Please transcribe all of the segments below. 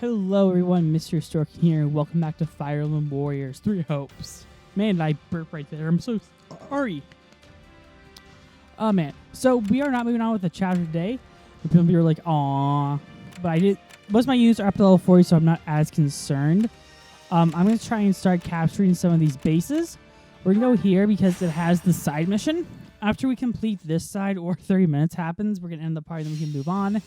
Hello everyone, Mr. Stork here. Welcome back to Fire Emblem Warriors 3 Hopes. Man, I burped right there. I'm so sorry. Oh man. So we are not moving on with the chapter today. People were like, "Aww," but I did. Most of my units are up to level 40, so I'm not as concerned. I'm gonna try and start capturing some of these bases. We're gonna go here because it has the side mission. After we complete this side or 30 minutes happens, we're gonna end the party, then we can move on.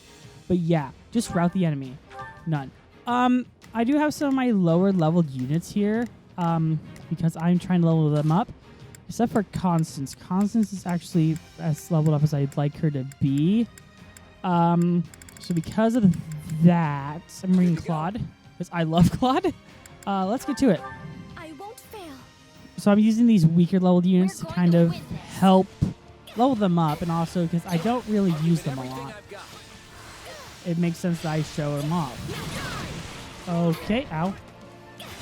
But yeah, just rout the enemy. None. I do have some of my lower leveled units here, because I'm trying to level them up. Except for Constance. Constance is actually as leveled up as I'd like her to be. So because of that, I'm reading Claude, because I love Claude. Let's get to it. I won't fail. So I'm using these weaker leveled units to kind of help level them up, and also because I don't really use them a lot. It makes sense that I show them off. Okay, ow.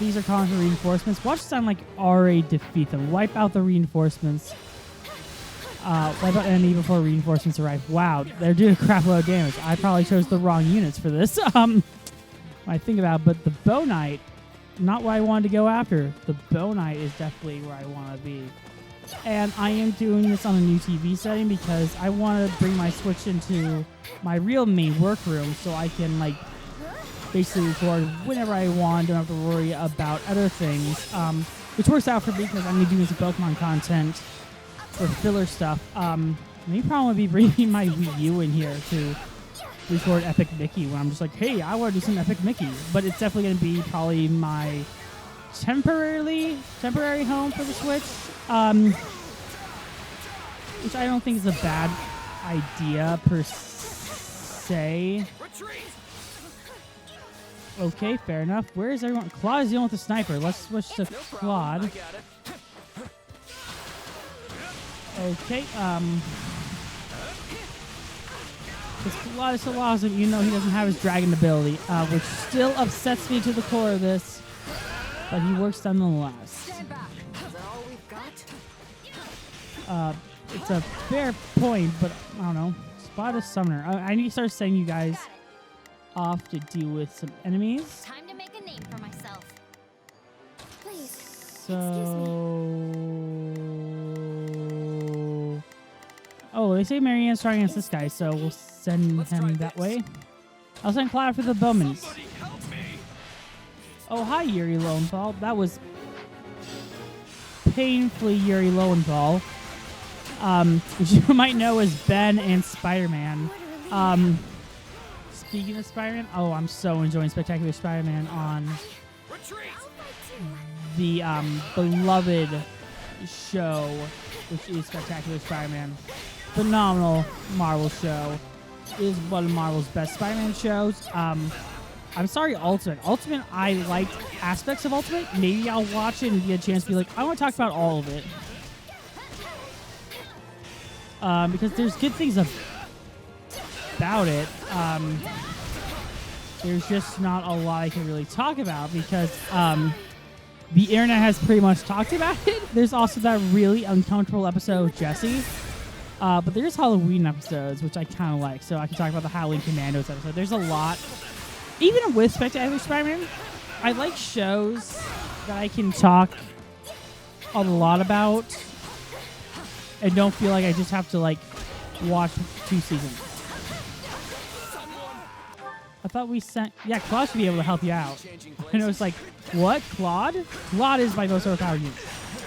These are calling for reinforcements. Watch this time like already defeat them. Wipe out the reinforcements. Wipe out enemy before reinforcements arrive. Wow, they're doing a crap load of damage. I probably chose the wrong units for this. When I think about it, but the Bow Knight, not what I wanted to go after. The Bow Knight is definitely where I want to be. And I am doing this on a new TV setting because I want to bring my Switch into my real main workroom so I can like basically record whenever I want. Don't have to worry about other things, which works out for me because I'm going to be doing some Pokemon content for filler stuff. Maybe probably be bringing my Wii U in here to record Epic Mickey when I'm just like, hey, I want to do some Epic Mickey. But it's definitely going to be probably my temporary home for the Switch, which I don't think is a bad idea per se. Okay, fair enough. Where is everyone? Claude is dealing with the sniper. Let's switch to Claude. Okay, because Claude is so awesome, even though he doesn't have his dragon ability, which still upsets me to the core of this. But he works nonetheless. Stand back. Is that all we've got? It's a fair point, but I don't know. Spot a summoner. I need to start sending you guys off to deal with some enemies. Time to make a name for myself. Please. So, oh, they say Marianne's trying against this guy, so we'll send him that way. I'll send Claude for the Bowmans. Oh, hi, Yuri Lowenthal. That was painfully Yuri Lowenthal, which you might know as Ben and Spider-Man. Speaking of Spider-Man, oh, I'm so enjoying Spectacular Spider-Man on the beloved show, which is Spectacular Spider-Man. Phenomenal Marvel show. It is one of Marvel's best Spider-Man shows. I'm sorry, Ultimate. Ultimate, I liked aspects of Ultimate. Maybe I'll watch it and get a chance to be like, I want to talk about all of it. Because there's good things about it. There's just not a lot I can really talk about because the internet has pretty much talked about it. There's also that really uncomfortable episode with Jesse. But there's Halloween episodes, which I kind of like. So I can talk about the Halloween Commandos episode. There's a lot. Even with Spectacular Spider-Man, I like shows that I can talk a lot about and don't feel like I just have to like watch 2 seasons. I thought we sent... Yeah, Claude should be able to help you out. And it was like, what? Claude? Claude is my most overpowered unit.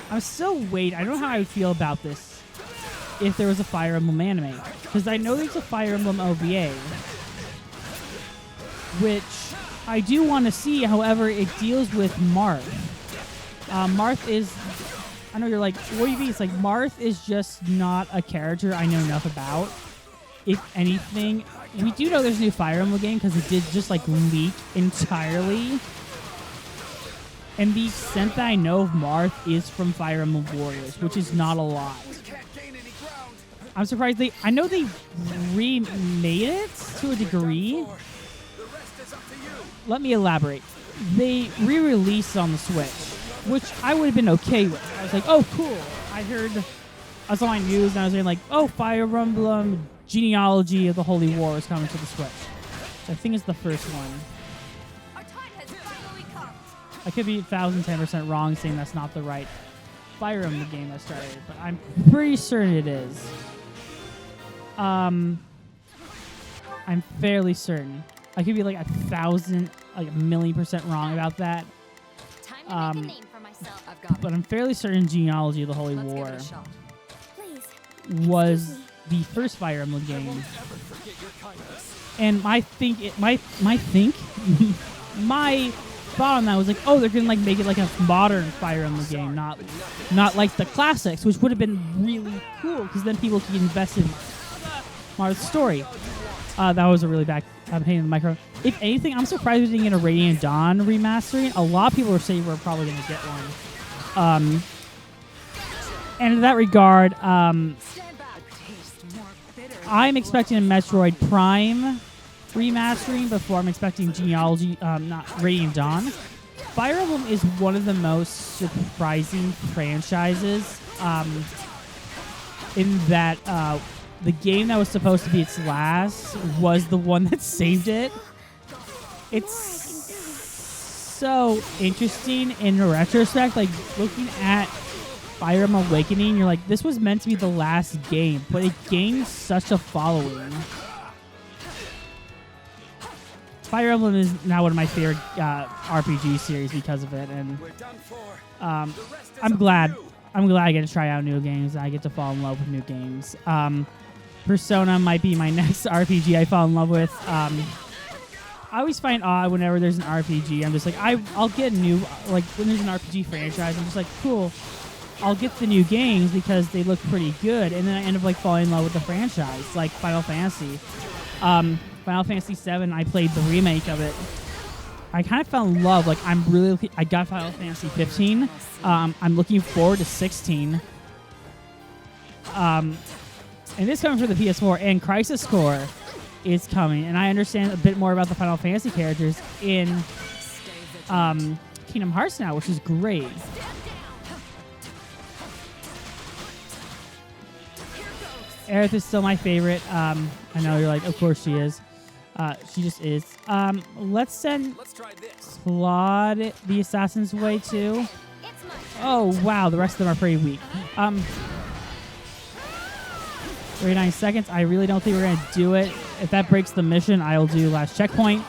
I'm still waiting. I don't know how I would feel about this if there was a Fire Emblem anime. Because I know there's a Fire Emblem OVA, which I do want to see. However, it deals with Marth. Marth is... I know you're like, what do you mean? It's like, Marth is just not a character I know enough about. If anything, we do know there's a new Fire Emblem game because it did just like leak entirely. And the extent that I know of Marth is from Fire Emblem Warriors, which is not a lot. I'm surprised I know they remade it to a degree. Let me elaborate. They re-released on the Switch, which I would have been okay with. I was like, oh, cool. I was on my news and I was saying like, oh, Fire Emblem Genealogy of the Holy War is coming to the Switch. Which I think is the first one. I could be 1,010% wrong saying that's not the right Fire Emblem game that started, but I'm pretty certain it is. I'm fairly certain. I could be like 1,000, like 1,000,000% wrong about that. Time to make a name for myself. I've got But I'm fairly certain Genealogy of the Holy Let's give War it a shot. Please. was the first Fire Emblem game. And my thought on that was like, oh, they're gonna like make it like a modern Fire Emblem game, not like the classics, which would have been really cool because then people could invest in Marth's story. That was a really bad pain in the micro. If anything, I'm surprised we didn't get a Radiant Dawn remastering. A lot of people were saying we're probably gonna get one. And in that regard, I'm expecting a Metroid Prime remastering before I'm expecting Genealogy, not Radiant Dawn. Fire Emblem is one of the most surprising franchises in that the game that was supposed to be its last was the one that saved it. It's so interesting in retrospect, like looking at Fire Emblem Awakening, you're like, this was meant to be the last game, but it gained such a following. Fire Emblem is now one of my favorite RPG series because of it, and I'm glad I get to try out new games. I get to fall in love with new games. Persona might be my next RPG I fall in love with. I always find odd whenever there's an RPG. I'm just like, I'll get new, like when there's an RPG franchise, I'm just like, cool. I'll get the new games because they look pretty good, and then I end up like falling in love with the franchise, like Final Fantasy. Final Fantasy VII, I played the remake of it. I kind of fell in love. Like I got Final Fantasy 15. I'm looking forward to 16. And this coming for the PS4, and Crisis Core is coming, and I understand a bit more about the Final Fantasy characters in Kingdom Hearts now, which is great. Aerith is still my favorite. I know you're like, of course she is. She just is. Let's send Claude the Assassin's Way too. Oh wow, the rest of them are pretty weak. 39 seconds. I really don't think we're gonna do it. If that breaks the mission, I'll do last checkpoint.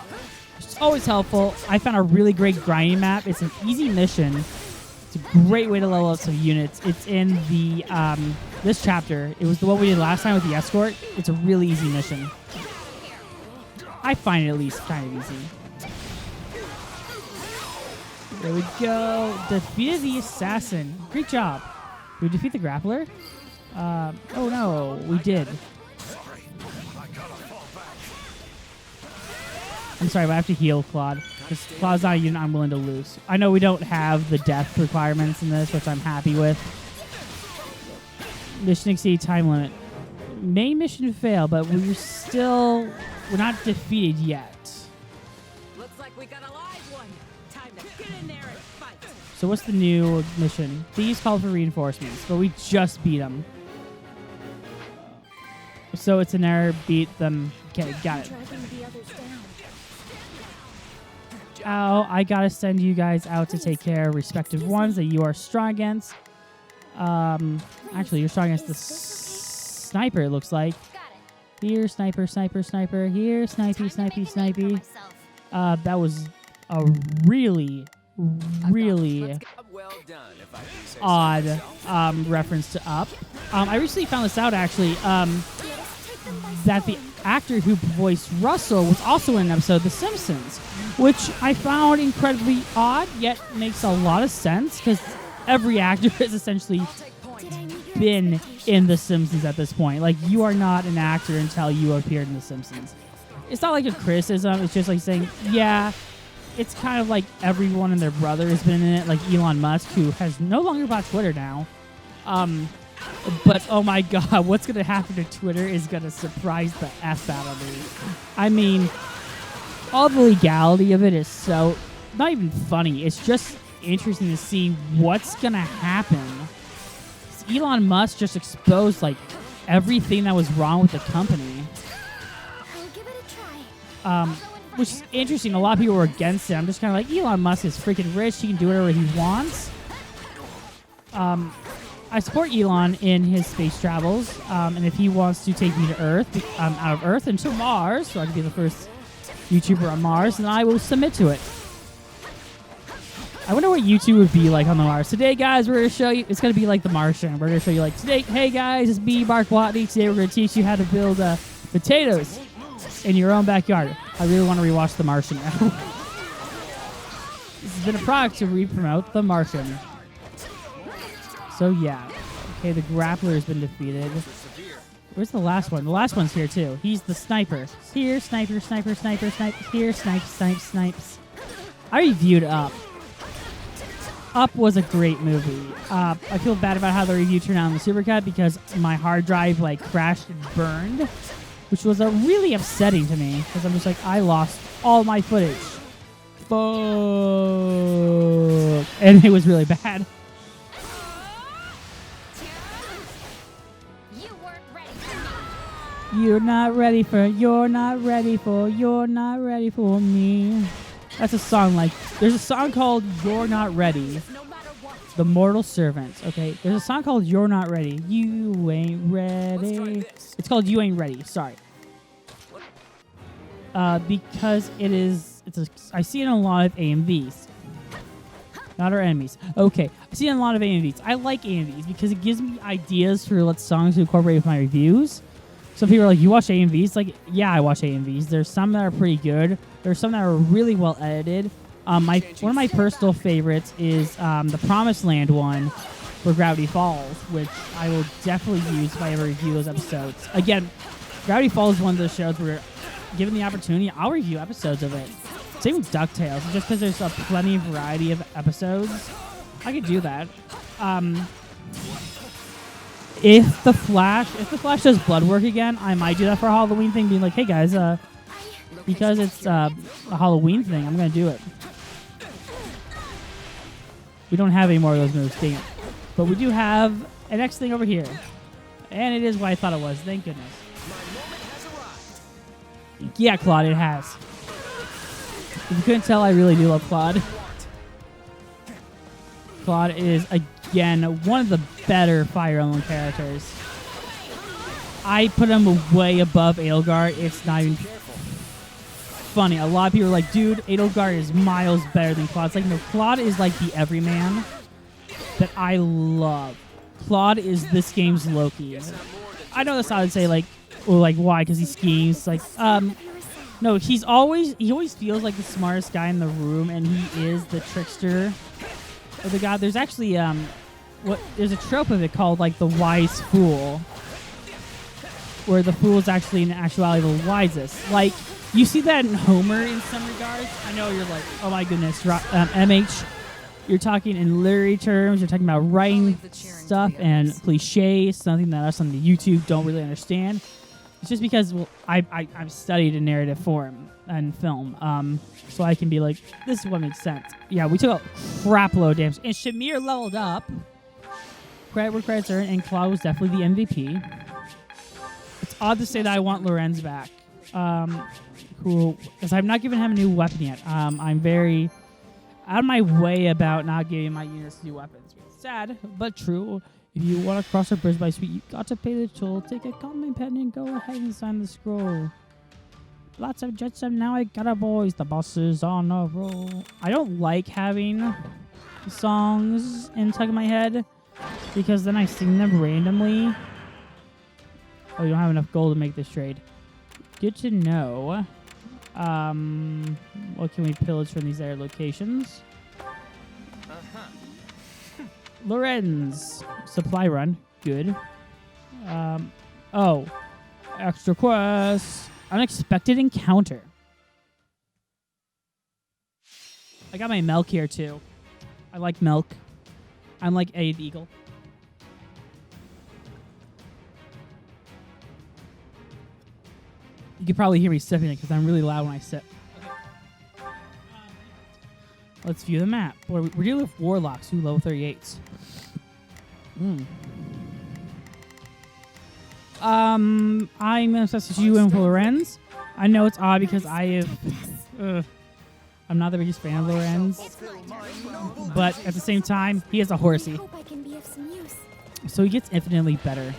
It's always helpful. I found a really great grinding map. It's an easy mission. It's a great way to level up some units. It's in the this chapter. It was the one we did last time with the escort. It's a really easy mission. I find it at least kind of easy. There we go. Defeated the assassin. Great job. Did we defeat the grappler? Oh no, we did. I'm sorry, but I have to heal Claude. Because Claude's not a unit I'm willing to lose. I know we don't have the death requirements in this, which I'm happy with. Mission exceed time limit. Main mission fail, but we're not defeated yet. Looks like we got a live one. Time to get in there and fight. So what's the new mission? These call for reinforcements, but we just beat them. So it's an error, beat them. Okay, got it. Dragging the others down. Oh, I gotta send you guys out to take care of respective ones that you are strong against. Actually, you're strong against the sniper, it looks like. Here, sniper, sniper, sniper. Here, snipey, snipey, snipey. That was a really odd reference to Up. I recently found this out, actually, that the actor who voiced Russell was also in an episode of The Simpsons, which I found incredibly odd, yet makes a lot of sense, because every actor has essentially been in The Simpsons at this point. Like, you are not an actor until you appeared in The Simpsons. It's not like a criticism, it's just like saying, yeah, it's kind of like everyone and their brother has been in it, like Elon Musk, who has no longer bought Twitter now. But oh my god, what's going to happen to Twitter is going to surprise the F out of me. I mean, all the legality of it is so, not even funny, it's just interesting to see what's going to happen. Elon Musk just exposed like everything that was wrong with the company. I'll give it a try. which is interesting. A lot of people were against it. I'm just kind of like, Elon Musk is freaking rich. He can do whatever he wants. I support Elon in his space travels, and if he wants to take me to Earth, out of Earth and to Mars, so I can be the first YouTuber on Mars, then I will submit to it. I wonder what YouTube would be like on the Mars. Today, guys, we're going to show you, it's going to be like The Martian. We're going to show you like, today, hey guys, it's me, Mark Watney. Today we're going to teach you how to build potatoes in your own backyard. I really want to rewatch The Martian now. This has been a product to re-promote The Martian. So yeah. Okay, the grappler has been defeated. Where's the last one? The last one's here too. He's the sniper. Here, sniper, sniper, sniper, sniper. Here, snipe, snipe, snipes. I reviewed Up. Up was a great movie. I feel bad about how the review turned out in the supercut because my hard drive like crashed and burned, which was really upsetting to me because I'm just like, I lost all my footage. Fuck. And it was really bad. You're not ready for me. That's a song like, there's a song called You're Not Ready. The Mortal Servant. Okay, there's a song called You're Not Ready. You ain't ready. It's called You Ain't Ready. Sorry. Because I see it in a lot of AMVs. Not our enemies. Okay, I see it in a lot of AMVs. I like AMVs because it gives me ideas for what songs to incorporate with my reviews. Some people are like, you watch AMVs? Like, yeah, I watch AMVs. There's some that are pretty good. There's some that are really well edited. One of my personal favorites is the Promised Land one for Gravity Falls, which I will definitely use if I ever review those episodes. Again, Gravity Falls is one of those shows where, given the opportunity, I'll review episodes of it. Same with DuckTales. Just because there's a plenty of variety of episodes, I could do that. If the Flash does blood work again, I might do that for a Halloween thing, being like, hey guys, because it's a Halloween thing, I'm gonna do it. We don't have any more of those moves, dang it. But we do have an next thing over here. And it is what I thought it was, thank goodness. Yeah, Claude, it has. If you couldn't tell, I really do love Claude. Claude is, again, one of the better Fire Emblem characters. I put him way above Edelgard. It's not even funny. A lot of people are like, dude, Edelgard is miles better than Claude. It's like, no, Claude is like the everyman that I love. Claude is this game's Loki. I know that's how I would say, like, well, like, why? Because he schemes. Like, no, he always feels like the smartest guy in the room, and he is the trickster of the god. There's actually there's a trope of it called like the wise fool, where the fool is actually in actuality the wisest. Like, you see that in Homer in some regards. I know you're like, oh my goodness, MH, you're talking in literary terms. You're talking about writing stuff and cliches, something that us on the YouTube don't really understand. It's just because, well, I've studied in narrative form and film, so I can be like, this is what makes sense. Yeah, we took a crap load of damage. And Shamir leveled up. Credit where credit's earned, and Claude was definitely the MVP. It's odd to say that I want Lorenz back. Cool, because I've not given him a new weapon yet. I'm very out of my way about not giving my units new weapons. Sad, but true. If you want to cross a bridge by sweet, you got to pay the toll. Take a common pen and go ahead and sign the scroll. Lots of jets and now I got a boys. The boss is on a roll. I don't like having songs in tug of my head because then I sing them randomly. Oh, you don't have enough gold to make this trade. Good to know. What can we pillage from these air locations? Lorenz. Supply run. Good. Oh. Extra quest. Unexpected encounter. I got my milk here, too. I like milk. I'm like Eddie the Eagle. You can probably hear me sipping it because I'm really loud when I sip. Okay. Let's view the map. We're dealing with warlocks who level 38s. I'm going to substitute you in for Lorenz. I know it's odd because I have I'm not the biggest fan of Lorenz, but at the same time, he has a I horsey, hope I can be of some use. so he gets infinitely better.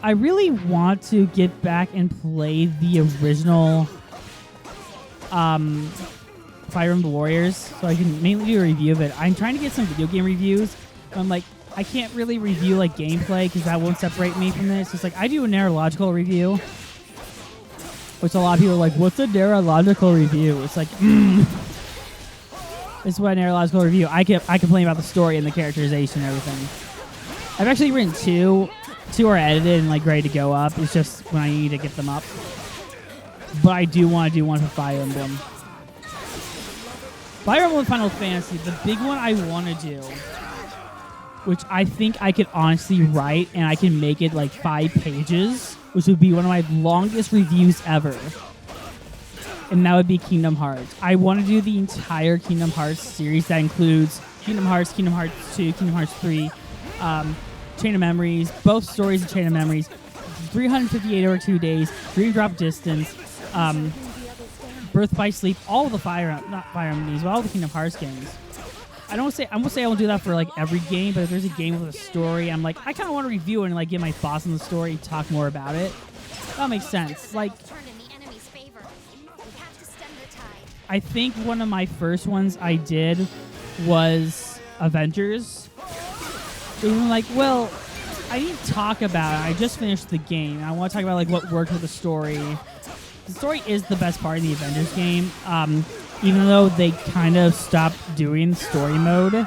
I really want to get back and play the original Fire Emblem Warriors, so I can mainly do a review of it. I'm trying to get some video game reviews. I'm like, I can't really review like gameplay because that won't separate me from this. It's like I do a neurological review, which a lot of people are like, what's a neurological review? It's like, this is what a neurological review. I complain about the story and the characterization and everything. I've actually written two are edited and like ready to go up. It's just when I need to get them up. But I do want to do one for Fire Emblem. Fire Emblem Final Fantasy, the big one I want to do, which I think I could honestly write and I can make it like 5 pages, which would be one of my longest reviews ever. And that would be Kingdom Hearts. I want to do the entire Kingdom Hearts series that includes Kingdom Hearts 2, Kingdom Hearts 3, Chain of Memories, both stories of Chain of Memories, 358 over 2 days, Dream Drop Distance, Birth by Sleep, all of the not Fire Emblems, but all the Kingdom Hearts games. I won't say I won't do that for like every game, but if there's a game with a story, I'm like, I kind of want to review it and like get my thoughts on the story, talk more about it. That makes sense. Like, I think one of my first ones I did was Avengers. They were like, well, I need to talk about it. I just finished the game. I want to talk about like what worked with the story. The story is the best part of the Avengers game, even though they kind of stopped doing story mode.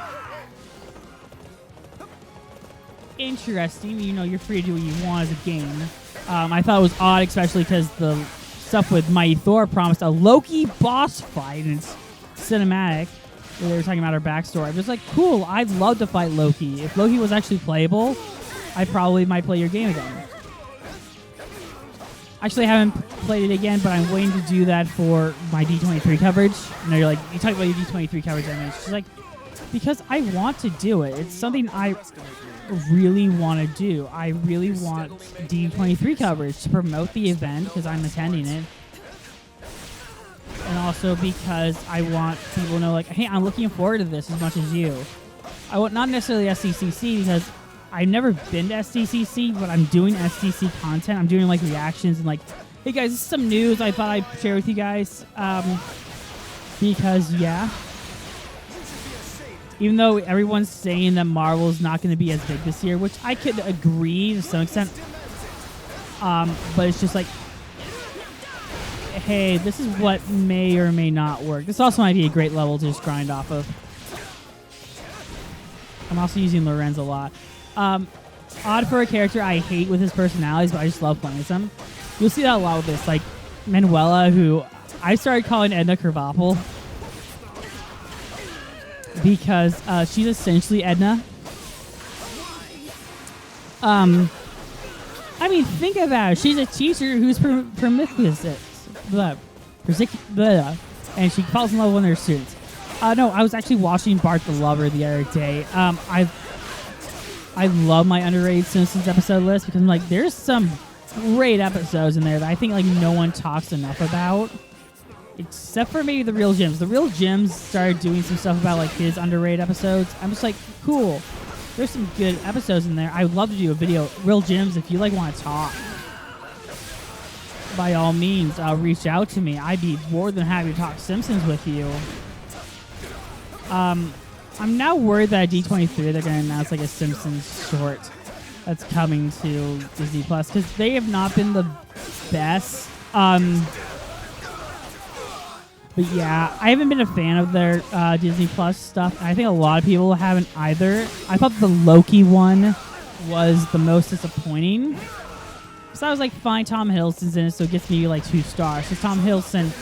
Interesting, you know, you're free to do what you want as a game. I thought it was odd, especially because the stuff with Mighty Thor promised a Loki boss fight, and it's cinematic. They were talking about her backstory. I'm just like, cool, I'd love to fight Loki. If Loki was actually playable, I probably might play your game again. Actually, I haven't played it again, but I'm waiting to do that for my D23 coverage. And you're like, you talk about your D23 coverage, and it's just like, because I want to do it. It's something I really want to do. I really want D23 coverage to promote the event because I'm attending it. And also because I want people to know, like, hey, I'm looking forward to this as much as you. I want not necessarily SDCC because I've never been to SDCC, but I'm doing SDC content. I'm doing like reactions and like, hey guys, this is some news I thought I'd share with you guys. Because yeah, even though everyone's saying that Marvel's not going to be as big this year, which I could agree to some extent. But it's just like, hey, this is what may or may not work. This also might be a great level to just grind off of. I'm also using Lorenz a lot. Odd for a character I hate with his personalities, but I just love playing as him. You'll see that a lot with this, like Manuela, who I started calling Edna Krabappel because she's essentially Edna. I mean, think about it. She's a teacher who's promiscuous, and she falls in love with one of her students. No, I was actually watching Bart the Lover the other day. I love my underrated Simpsons episode list because I'm like, there's some great episodes in there that I think like no one talks enough about, except for maybe the Real Gems. The Real Gems started doing some stuff about like his underrated episodes. I'm just like, cool. There's some good episodes in there. I would love to do a video. Real Gems, if you like want to talk, by all means, reach out to me. I'd be more than happy to talk Simpsons with you. I'm now worried that at D23 they're going to announce like a Simpsons short that's coming to Disney Plus because they have not been the best. But yeah, I haven't been a fan of their Disney Plus stuff. I think a lot of people haven't either. I thought the Loki one was the most disappointing. So I was like, fine, Tom Hiddleston's in it, so it gets me like 2 stars. So Tom Hiddleston's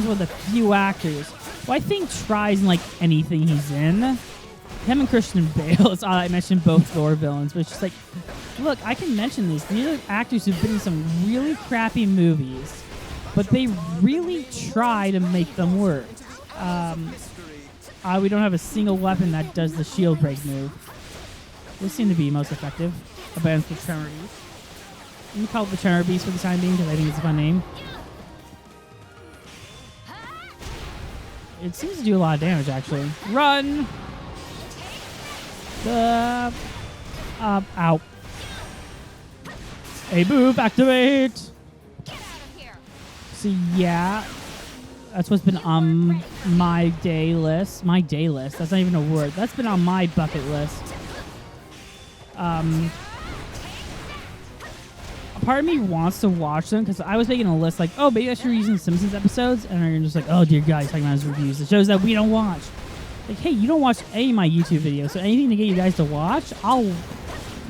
one of the few actors who I think tries in like anything he's in. Him and Christian Bale, it's odd I mentioned both Thor villains, but it's just like, look, I can mention these. These are actors who've been in some really crappy movies, but they really try to make them work. We don't have a single weapon that does the shield break move. Those seem to be most effective against the Tremor Beast. Let me call it the Tremor Beast for the time being because I think it's a fun name. it seems to do a lot of damage, actually. Run! Ow. A move, activate! So, yeah. That's what's been on my day list. My day list. That's not even a word. That's been on my bucket list. Part of me wants to watch them because I was making a list like, oh, maybe I should read some Simpsons episodes, and I'm just like, oh dear God, he's talking about his reviews. It shows that we don't watch. Like, hey, you don't watch any of my YouTube videos, so anything to get you guys to watch, I'll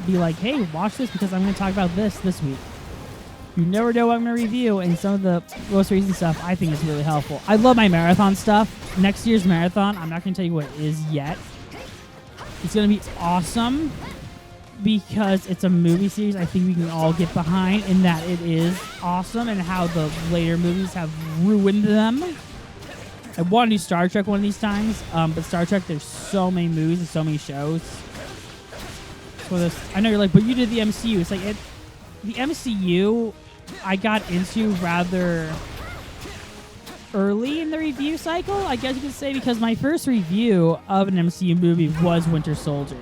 be like, hey, watch this because I'm going to talk about this week. You never know what I'm going to review, and some of the most recent stuff I think is really helpful. I love my marathon stuff. Next year's marathon, I'm not going to tell you what it is yet. It's going to be awesome. Because it's a movie series, I think we can all get behind in that it is awesome and how the later movies have ruined them. I want to do Star Trek one of these times, but Star Trek, there's so many movies and so many shows. So I know you're like, but you did the MCU. It's like, the MCU, I got into rather early in the review cycle, I guess you could say, because my first review of an MCU movie was Winter Soldier.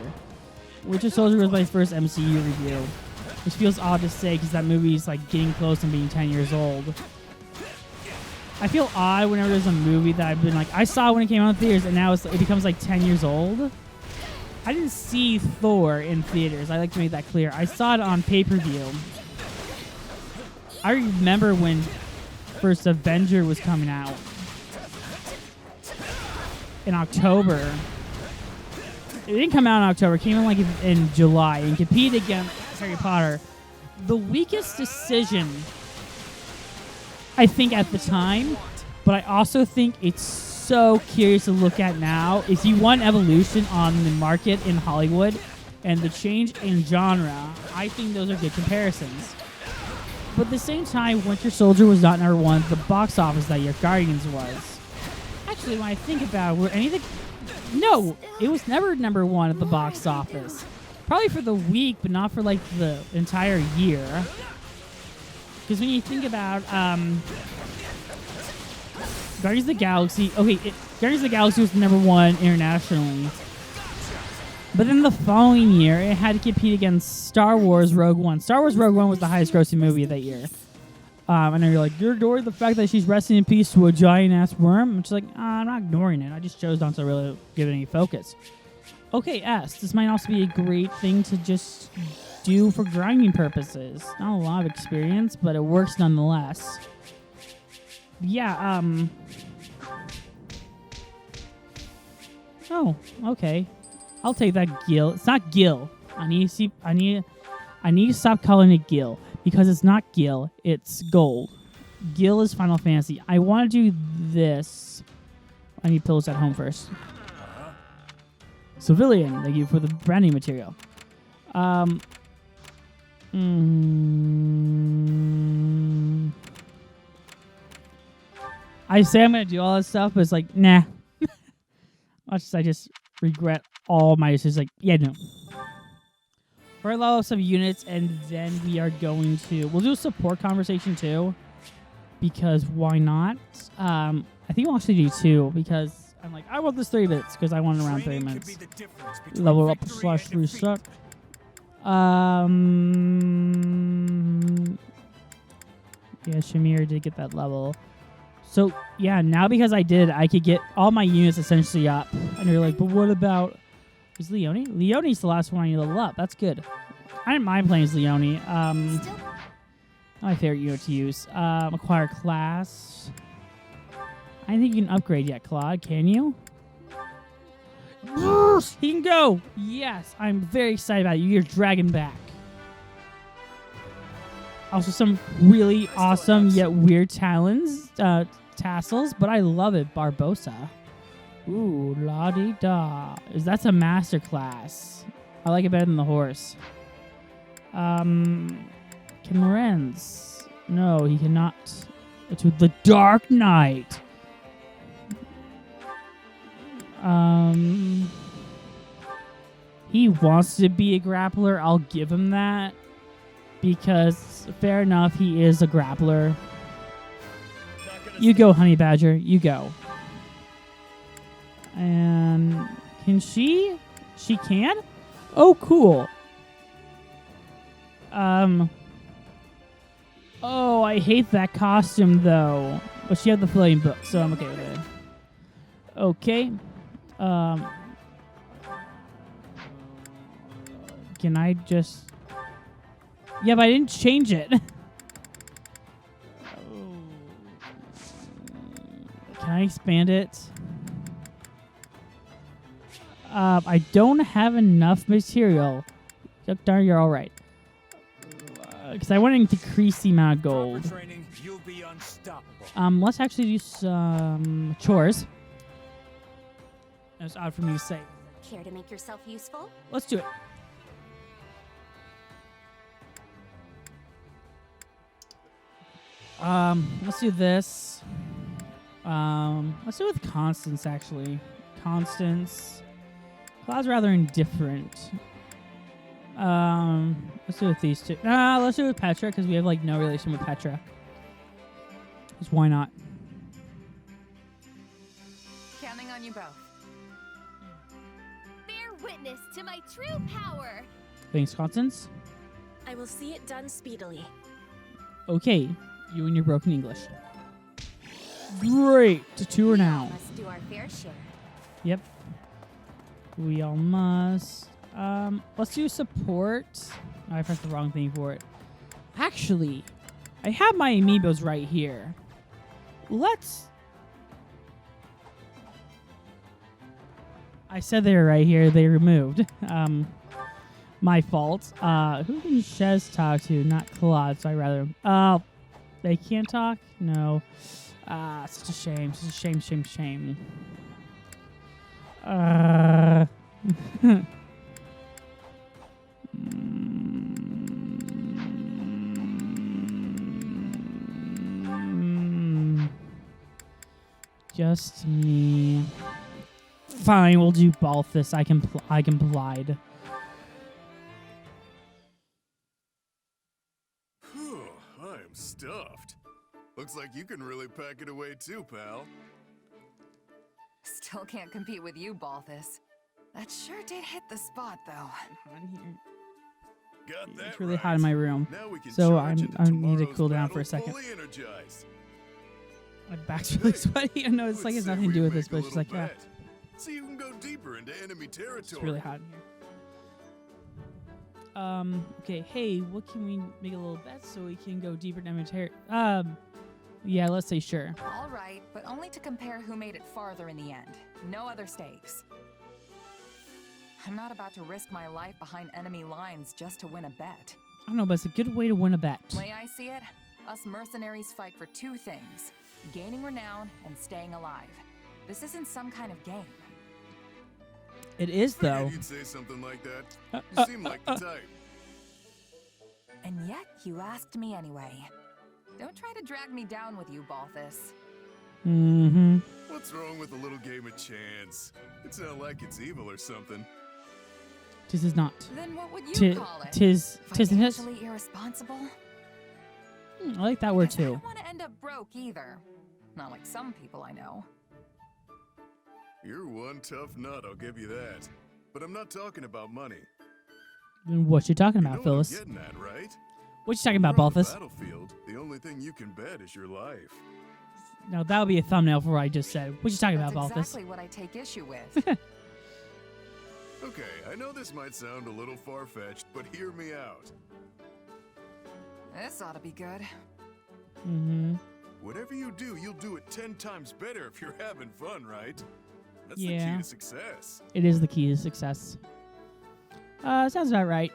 Winter Soldier was my first MCU review, which feels odd to say because that movie's like getting close to being 10 years old. I feel odd whenever there's a movie that I've been like, I saw when it came out in theaters and now it becomes like 10 years old. I didn't see Thor in theaters. I like to make that clear. I saw it on pay-per-view. I remember when first Avenger was coming out in October. It didn't come out in October. It came in like in July and competed against Harry Potter. The weakest decision, I think, at the time, but I also think it's so curious to look at now, is you want evolution on the market in Hollywood and the change in genre. I think those are good comparisons. But at the same time, Winter Soldier was not number one at the box office that year. Guardians was. Actually, when I think about it, were any of the... No, it was never number one at the box office. Probably for the week, but not for like the entire year. Because when you think about Guardians of the Galaxy, Guardians of the Galaxy was number one internationally. But then the following year, it had to compete against Star Wars Rogue One. Star Wars Rogue One was the highest grossing movie of that year. I know you're like, you're ignoring the fact that she's resting in peace to a giant-ass worm. I'm just like, I'm not ignoring it. I just chose not to really give it any focus. Okay, S. This might also be a great thing to just do for grinding purposes. Not a lot of experience, but it works nonetheless. Yeah, Oh, okay. I'll take that Gil. It's not Gil. I need to stop calling it Gil. Because it's not Gil, it's Gold. Gil is Final Fantasy. I want to do this. I need pillows at home first. Civilian, thank you for the branding material. I say I'm going to do all this stuff, but it's like, nah. Much as I just regret all my decisions. Like, yeah, no. We're going to level up some units, and then we are going to... We'll do a support conversation, too. Because why not? I think we'll actually do 2, because I'm like, I want this 3 minutes, because I want it around 3 minutes. Level up / reset. Yeah, Shamir did get that level. So, yeah, now because I did, I could get all my units essentially up. And you're like, but what about... Is Leone? Leone's the last one I need to level up. That's good. I didn't mind playing as Leone. My favorite unit to use. Acquire class. I don't think you can upgrade yet, Claude. Can you? He can go! Yes, I'm very excited about you. You're dragon back. Also, some really awesome yet weird tassels, but I love it. Barbosa. Ooh, la-di-da. That's a master class. I like it better than the horse. Can Lorenz? No, he cannot. It's with the Dark Knight. He wants to be a grappler. I'll give him that. Because, fair enough, he is a grappler. You go, Honey Badger. You go. And can she? She can? Oh, cool. Oh, I hate that costume though. But she had the floating book, so I'm okay with it. Okay. Can I just? Yeah, but I didn't change it. Can I expand it? I don't have enough material. Darn, you're all right. Because I want to decrease the amount of gold. Training, you'll be unstoppable. Let's actually do some chores. That's odd for me to say. Care to make yourself useful? Let's do it. Let's do this. Let's do it with Constance, actually. Constance. Claude's rather indifferent. Let's do it with these two. Let's do it with Petra, because we have, like, no relation with Petra. Just why not? Counting on you both. Bear witness to my true power. Thanks, Constance. I will see it done speedily. Okay, you and your broken English. Great, to tour now. Must do our fair share. Yep. We all must. Let's do support. Oh, I pressed the wrong thing for it. Actually, I have my amiibos right here. Let's... I said they were right here. They removed. My fault. Who can Shez talk to? Not Claude, so I rather... Oh, they can't talk? No. Such a shame. Such a shame, shame, shame. Just me. Fine, we'll do Balthus. I complied. Whew, I am stuffed. Looks like you can really pack it away too, pal. Still can't compete with you, Balthus. That sure did hit the spot, though. Got that It's really right. hot in my room, Now we can so charge into I need to tomorrow's cool down for a battle second. fully energized. My back's really sweaty. I know it's like it has nothing to do with this, but it's just like, yeah, So you can go deeper into enemy territory. it's really hot in here. Okay, hey, what can we make a little bet so we can go deeper in inventory? Yeah, let's say sure. All right, but only to compare who made it farther in the end. No other stakes. I'm not about to risk my life behind enemy lines just to win a bet. I don't know, but it's a good way to win a bet. The way I see it, us mercenaries fight for two things: gaining renown and staying alive. This isn't some kind of game. It is, Figured though. you'd say something like that. You seem like the type. And yet, you asked me anyway. Don't try to drag me down with you, Balthus. Mm-hmm. What's wrong with a little game of chance? It's not like it's evil or something. Tis is not. Then what would you call it? Tis Financially irresponsible? I like that word I too. don't want to end up broke either. Not like some people I know. You're one tough nut, I'll give you that. But I'm not talking about money. Then what you talking You about, know Phyllis? what I'm getting at, right? What you talking about, You're on the Balthus? battlefield, the only thing you can bet is your life. Now that'll be a thumbnail for what I just said. What you talking That's about, Balthus? exactly what I take issue with. Okay, I know this might sound a little far-fetched, but hear me out. This ought to be good. Mm-hmm. Whatever you do, you'll do it 10 times better if you're having fun, right? That's the Yeah. key to success. It is the key to success. Sounds about right.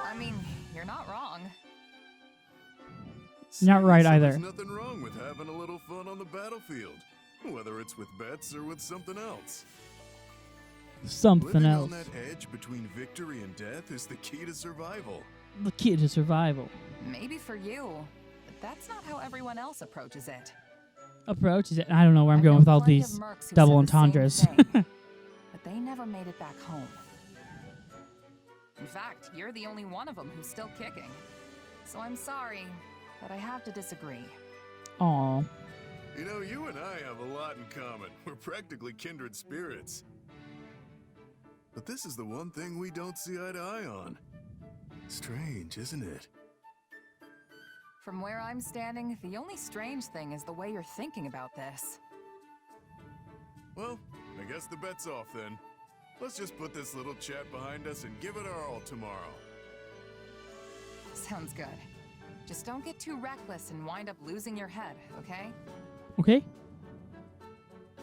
I mean, you're not wrong. Not right So either. There's nothing wrong with having a little fun on the battlefield, whether it's with bets or with something else. Something Living else. on that edge between victory and death is the key to survival. The key to survival. Maybe for you, but that's not how everyone else approaches it. Approach is it? I don't know where I'm I've going known with all plenty of these mercs who double said the same entendres. thing, but they never made it back home. In fact, you're the only one of them who's still kicking. So I'm sorry, but I have to disagree. Aw. You know, you and I have a lot in common. We're practically kindred spirits. But this is the one thing we don't see eye to eye on. Strange, isn't it? From where I'm standing, the only strange thing is the way you're thinking about this. Well, I guess the bet's off then. Let's just put this little chat behind us and give it our all tomorrow. Sounds good. Just don't get too reckless and wind up losing your head, okay? Okay.